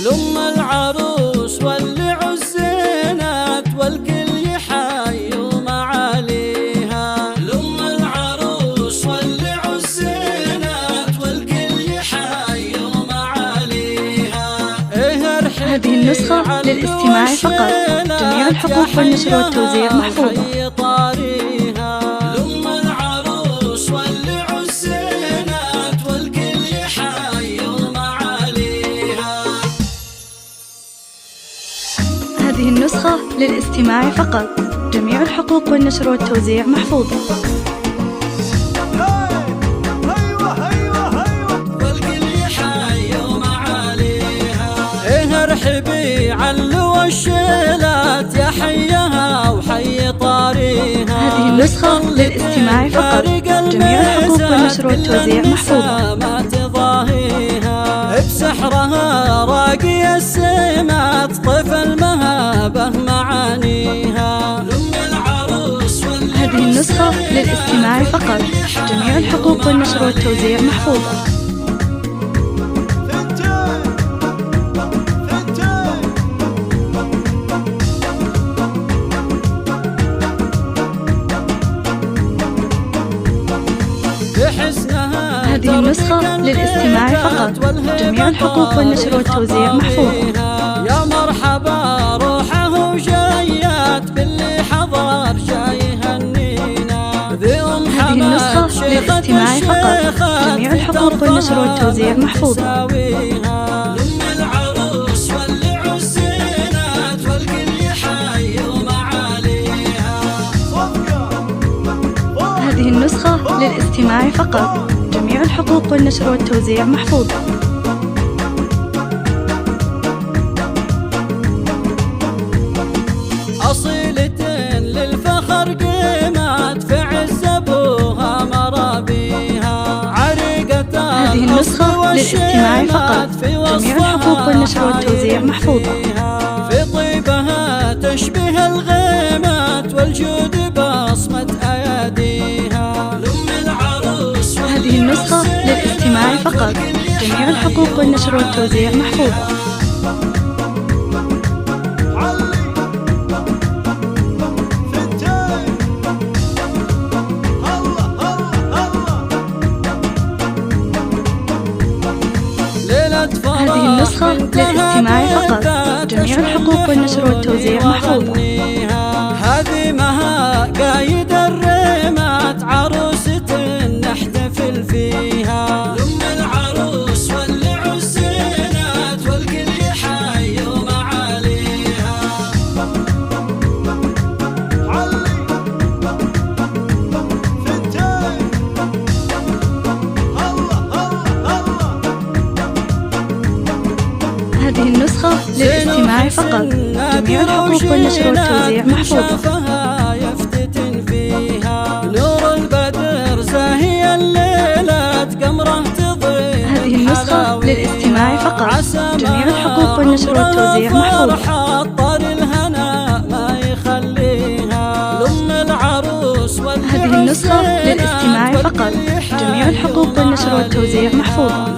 لأم العروس واللي عزينات والكل يحيي معاليها. لأم العروس واللي عزينات والكل يحيي معاليها. هذه النسخة للاستماع فقط، جميع الحقوق والنشر والتوزيع محفوظة. هذه النسخة للاستماع فقط، جميع الحقوق والنشر والتوزيع محفوظة. ارحبي علو الشيلات يا حيها وحي طاريها. هذه النسخة للاستماع فقط، جميع الحقوق والنشر والتوزيع محفوظة. ما تضاهيها بسحرها راقي السمات طيف المهابة معانيها. هذه النسخة للاستماع فقط، جميع الحقوق والنشر والتوزيع محفوظة. هذه النسخة للاستماع فقط، جميع الحقوق والنشر والتوزيع محفوظة. يا مرحبا روحه وجايات باللي حضر جاي يهنينا. هذه النسخة للاستماع فقط، جميع الحقوق والنشر والتوزيع محفوظة. هذه النسخة للاستماع فقط، جميع الحقوق والنشر والتوزيع محفوظة. أصيلة للفخر قيمات في عز أبوها مرابيها. عريقة هذه النسخة للاستماع فقط، جميع الحقوق والنشر والتوزيع محفوظة. في طيبها تشبه الغيمات والجود بصمة أياديها. هذه النسخة للاستماع فقط، جميع الحقوق والنشر والتوزيع محفوظة. هذه النسخة للاستماع فقط، جميع الحقوق والنشر والتوزيع محفوظة. هذه مها قايد الريمات عروسة نحتفل فيها. لأم العروس واللي عزينات والكل يحيي معاليها. هذه النسخة للاستماع فقط، جميع الحقوق والنشر والتوزيع محفوظة. يفتتن فيها نور البدر زاهي الليلات قمره تضيء. هذه النسخة للاستماع فقط، جميع الحقوق والنشر والتوزيع محفوظة. طار الهنا ما يخليها. لأم العروس هذه النسخة للاستماع فقط، جميع الحقوق والنشر والتوزيع محفوظة.